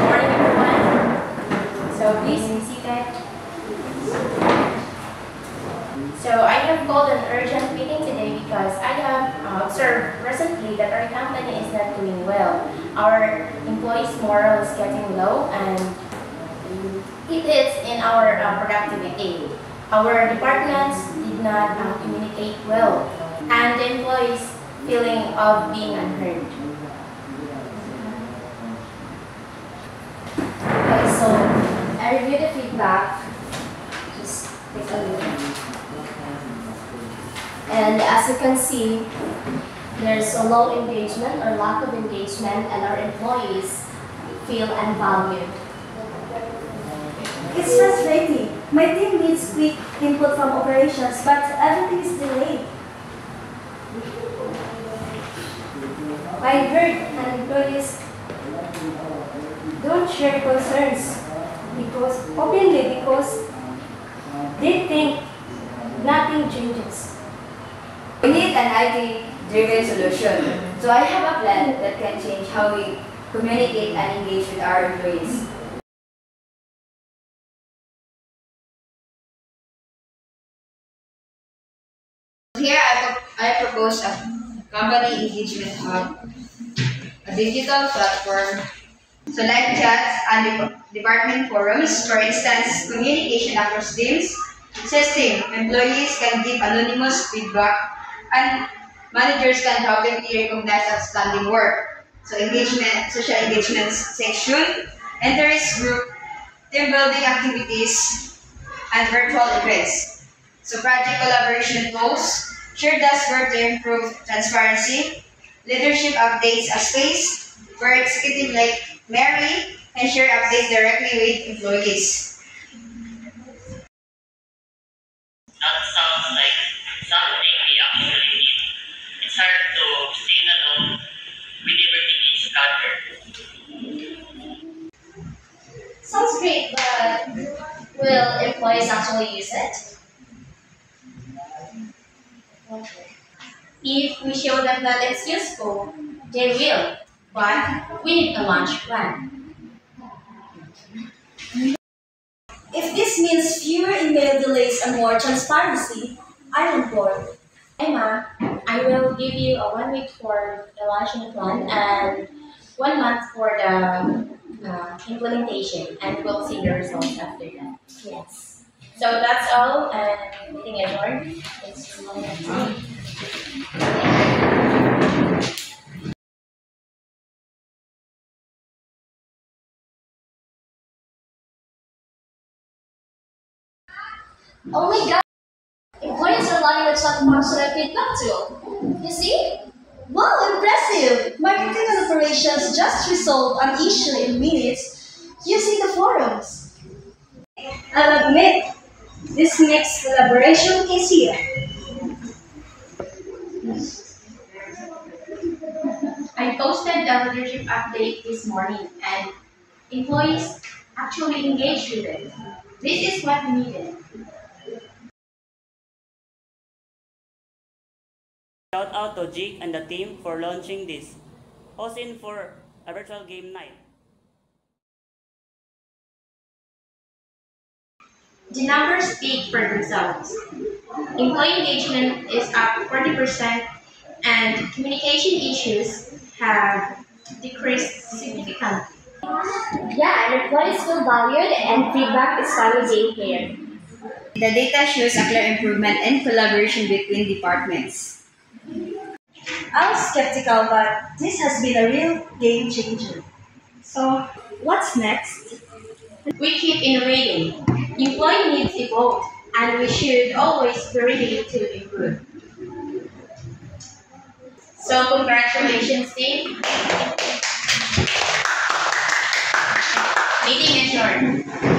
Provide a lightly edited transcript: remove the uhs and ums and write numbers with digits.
Morning, everyone. So please be seated. So I have called an urgent meeting today because I have observed recently that our company is not doing well. Our employees' morale is getting low and it is in our productivity. Our departments did not communicate well and the employees feeling of being unheard. Okay, so I reviewed the feedback. Just take a look. And as you can see, there's a low engagement or lack of engagement, and our employees feel unvalued. It's frustrating. My team needs quick input from operations, but everything is delayed. I heard an employees don't share concerns because they think nothing changes. We need an IT-driven solution. So I have a plan that can change how we communicate and engage with our employees. Here I propose a company engagement hub, a digital platform, so like chats and department forums, for instance, communication across teams. System employees can give anonymous feedback and managers can publicly recognize outstanding work. So engagement, social engagement section, interest group, team building activities, and virtual events. So project collaboration tools, share dashboard to improve transparency, leadership updates a space where executive like Mary can share updates directly with employees. That sounds like something we actually need. It's hard to sing alone when everything is scattered. Sounds great, but will employees actually use it? If we show them that it's useful, they will. But we need a launch plan. If this means fewer email delays and more transparency, I'm on board. Emma, I will give you a 1 week for the launching plan and 1 month for the implementation, and we'll see the results after that. Yes. So that's all, and meeting adjourned. Oh my god! Employees are logging the chat box to their feedback tool. You see? Wow, impressive! Marketing and operations just resolved an issue in minutes using the forums. I'll admit, this makes collaboration easier. I posted the leadership update this morning, and employees actually engaged with it. This is what we needed. Shout out to Jake and the team for launching this. Host in for a virtual game night. The numbers speak for themselves. Employee engagement is up 40% and communication issues have decreased significantly. Yeah, and employees feel valued and feedback is finally being heard. The data shows a clear improvement in collaboration between departments. I'm skeptical, but this has been a real game changer. So, what's next? We keep innovating. Employee needs evolve, and we should always be ready to improve. So congratulations, team. Meeting adjourned.